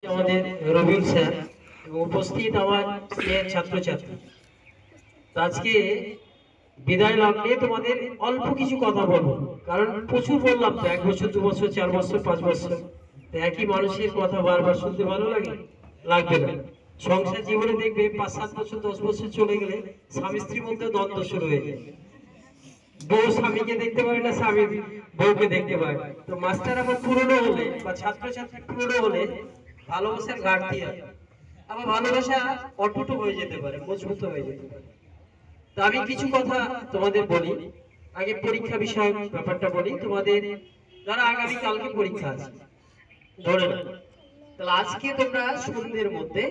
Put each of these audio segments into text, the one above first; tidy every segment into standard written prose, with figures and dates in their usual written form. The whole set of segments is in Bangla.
আমাদের রবিউল স্যার এবং উপস্থিত আমার স্নেহের ছাত্রছাত্রী। আজকে বিদায় লগ্নে তোমাদের অল্প কিছু কথা বলবো, কারণ প্রচুর বললাম তো, 1 বছর 2 বছর 4 বছর 5 বছর একই মানুষের কথা বারবার শুনতে ভালো লাগে? লাগবে না। সংসার জীবনে দেখবে 5-7 বছর 10 বছর চলে গেলে স্বামী স্ত্রীর মধ্যে দ্বন্দ্ব শুরু হয়ে যায়। বউ স্বামীকে দেখতে পারে না, স্বামী বউকে দেখতে পারে। তো মাস্টার আমার পুরনো হলে বা ছাত্রছাত্রী পুরনো হলে ভালোবাসার ঘাটতি হয়, আবার ভালোবাসা অটুট হয়ে যেতে পারে, মজবুত হয়ে যেতে পারে। তো আমি কিছু কথা তোমাদের বলি। আগে পরীক্ষা বিষয়ক ব্যাপারটা বলি তোমাদের। যারা আগামী কালকে পরীক্ষা আছে ধরে না, তাহলে আজকে তোমরা সন্ধ্যের মধ্যে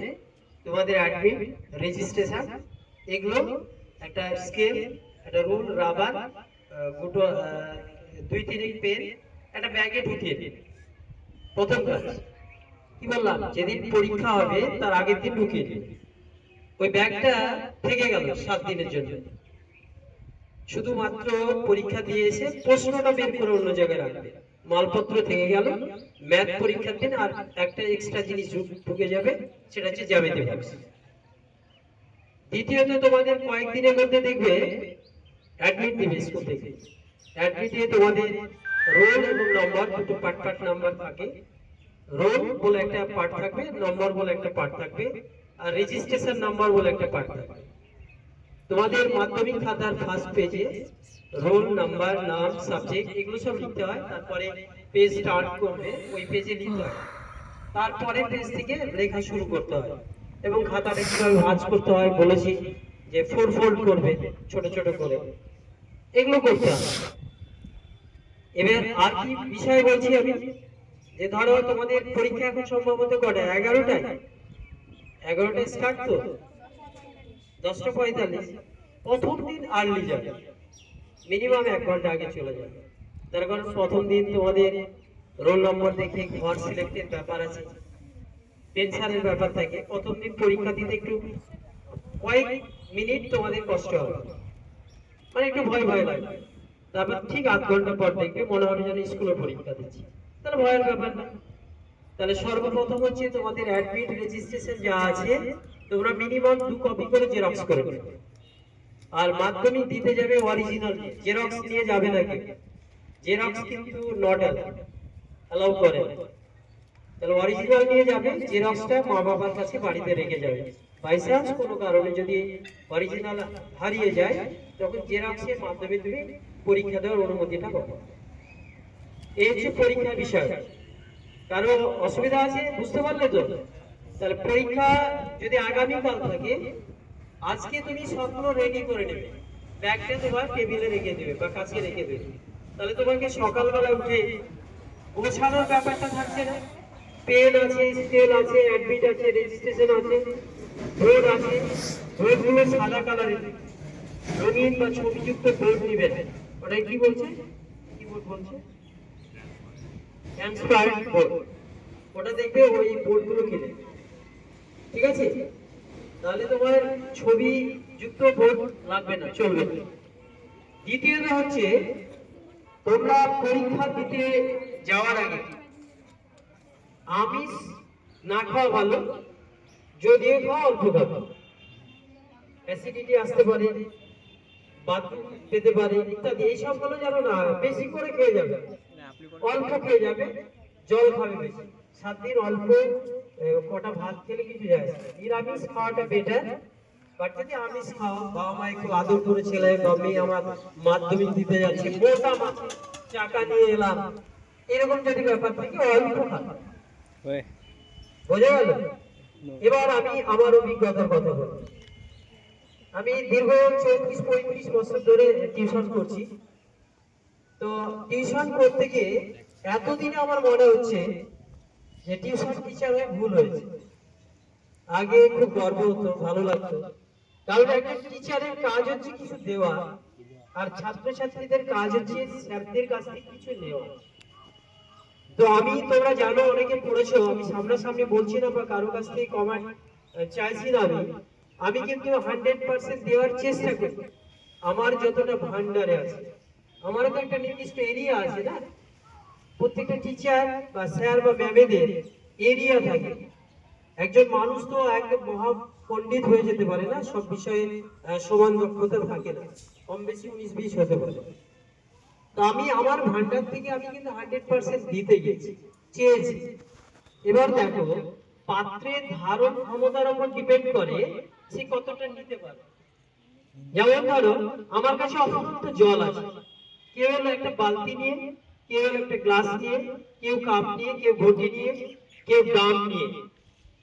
তোমাদের অ্যাডমিট, রেজিস্ট্রেশন, এগুলো একটা স্কেল, একটা রুল, রাবার, দুটো 2-3 পেন একটা ব্যাগে ঢুকিয়ে দিন। প্রথম কাজ কি বললাম, যেদিন পরীক্ষা হবে তার আগের দিন ঢুকিয়ে দিন। ওই ব্যাগটা থেকে গেল 7 দিনের জন্য। শুধুমাত্র পরীক্ষা দিয়ে এসে প্রশ্নটা বের করে অন্য জায়গায় রাখবে। মালপত্র থেকে গেল, ম্যাথ পরীক্ষার দিন আর একটা এক্সট্রা জিনিস ঢুকে যাবে, সেটা হচ্ছে জ্যামিতি বক্স। দ্বিতীয়ত তোমাদের কয়েকদিনের মধ্যে দেখবে অ্যাডমিট দিবে স্কুল থেকে। অ্যাডমিটে তোমাদের রোল এবং নম্বর, দুটো পার্ট পার্ট নাম্বার থাকে। রোল বলে একটা পার্ট থাকবে, নম্বর বলে একটা পার্ট থাকবে, আর রেজিস্ট্রেশন নাম্বার বলে একটা পার্ট থাকবে। তোমাদের মাধ্যমিক খাতার ফার্স্ট পেজে রোল নাম্বার, নাম, সাবজেক্ট এগুলো সব লিখতে হয়। তারপরে পেজ স্টার্ট করবে, ওই পেজে লিখতে হয়। তারপরে পেজ থেকে লেখা শুরু করতে হয় এবং খাতাটা কিভাবে ভাঁজ করতে হয় বলেছি, যে 4 ফোল্ড করবে ছোট ছোট করে, এগুলো করতে হয়। এবার আর কি বিষয় বলছি আমি, যে ধরো তোমাদের পরীক্ষা এখন সম্ভবত কটা, 11টায় 11টায় স্টার্ট, তো 10টা 45। প্রথম দিন আর্লি যাবে, মিনিমাম 1 ঘন্টা আগে চলে যাবে। তার কারণ প্রথম দিন তোমাদের রোল নম্বর দেখে ঘর সিলেক্টের ব্যাপার আছে, পেনশনের ব্যাপার থাকে। প্রথম দিন পরীক্ষা দিতে একটু কয়েক মিনিট তোমাদের কষ্ট হবে, মানে একটু ভয় ভয় লাগবে। তারপর ঠিক 8 ঘন্টা পর দেখবে মনে হবে যেন স্কুলে পরীক্ষা দিচ্ছি, তাহলে ভয়ের ব্যাপার না। তাহলে সর্বপ্রথম হচ্ছে তোমাদের অ্যাডমিট, রেজিস্ট্রেশন যা আছে তোমরা মিনিমাম 2 কপি করে জেরক্স করে নেবে। আর মাধ্যমিক দিতে যাবে অরিজিনাল, জেরক্স নিয়ে যাবে না কেউ। জেরক্স কিন্তু নট অ্যালাউ করে না। তাহলে অরিজিনাল নিয়ে যাবে, জেরক্সটা মা বাবার কাছে বাড়িতে রেখে যাবে। বাই চান্স কোনো কারণে যদি অরিজিনাল হারিয়ে যায়, তখন জেরক্সে মাধ্যমে তুমি পরীক্ষা দেওয়ার অনুমতিটা পাবে। এই হচ্ছে পরীক্ষার বিষয়। কারো অসুবিধা আছে বুঝতে পারলে তো? তাহলে পরীক্ষা যদি আগামীকাল থাকে, আজকে তুমি সবগুলো রেডি করে নেবে, ব্যাগটা তোমার টেবিলে রেখে দেবে বা কাছে রেখে দেবে। তাহলে তোমাকে সকালবেলা উঠে গোছানোর ব্যাপারটা থাকছে না। পেন আছে, স্কেল আছে, অ্যাডমিট আছে, রেজিস্ট্রেশন আছে, বোর্ড আছে। বোর্ডগুলো সাদা কালারের, রঙিন বা ছবিযুক্ত বোর্ড নিবেন। ওটাই কি বলছে, কি বোর্ড বলছে? Transparent board. ওটা দেখবে ওই বোর্ডগুলো কিনে, ঠিক আছে? তাহলে তোমার ছবি যুক্ত বোর্ড লাগবে না, চলবে। দ্বিতীয়ত হচ্ছে তোমরা পরীক্ষা দিতে যাওয়ার আগে আমিষ না খাওয়া ভালো, যদিও খাওয়া অল্প খাবে। অ্যাসিডিটি আসতে পারে, বাথরুম পেতে পারে ইত্যাদি, এই সবগুলো যেন না হয়। বেশি করে খেয়ে যাবে, অল্প খেয়ে যাবে, জল খাবে বেশি। 7 দিন অল্প কটা ভাত খেলে কিছু যায় না। নিরামিষ খাওয়াটা বেটার। বাট যদি আমিষ খাও, বাবা মা একটু আদর করে ছেলে বা মেয়ে আমার মাধ্যমিক দিতে যাচ্ছে, মোটা মাছ চাকা নিয়ে এলাম, এরকম যদি ব্যাপার থাকে অল্প খাবে, বোঝা গেল? এবার আমি আমার অভিজ্ঞতার কথা বলবো। আমি দীর্ঘ 34-35 বছর ধরে টিউশন করছি। তো টিউশন করতে গিয়ে এতদিনে আমার মনে হচ্ছে যে টিউশন টিচার হয়ে ভুল হয়েছে। আগে খুব গর্ব হতো, ভালো লাগতো, কারণ একজন টিচারের কাজ হচ্ছে কিছু দেওয়া, আর ছাত্রছাত্রীদের কাজ হচ্ছে স্যারদের কাছ থেকে কিছু নেওয়া। তো আমি, তোমরা জানো, অনেকে পড়েছো, আমি সামনাসামনি বলছি না বা কারো কাছ থেকে কমেন্ট চাইছি না। আমি কিন্তু 100% দেওয়ার চেষ্টা করি, আমার যতটা ভান্ডারে আছে। আমারও তো একটা নির্দিষ্ট এরিয়া আছে না, প্রত্যেকটা টিচার বা স্যার বা ম্যামেদের এরিয়া থাকে। একজন মানুষ তো একদম মহা পণ্ডিত হয়ে যেতে পারে না, সব বিষয়ে সমান দক্ষতা থাকে না, কম বেশি 19-20 হতে পারে। তো আমি আমার ভান্ডার থেকে আমি কিন্তু 100% দিতে গেছি, চেয়েছি। এবার দেখো, পাত্রের ধারণ ক্ষমতার উপর ডিপেন্ড করে সে কতটা নিতে পারে। যেমন ধরো আমার কাছে অফুরন্ত জল আছে, কেউ এলো একটা বালতি নিয়ে, কেউ এলো একটা গ্লাস নিয়ে, কেউ কাপ নিয়ে, কেউ ঘটি নিয়ে, কেউ ড্রাম নিয়ে।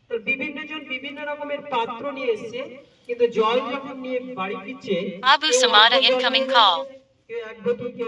তো বিভিন্ন জন বিভিন্ন রকমের পাত্র নিয়ে এসেছে, কিন্তু জল যখন নিয়ে বাড়ি ফিরছে, Babu কেউ অল্প Samada জল নিয়ে incoming যাচ্ছে, call. কেউ এক বোতল, কেউ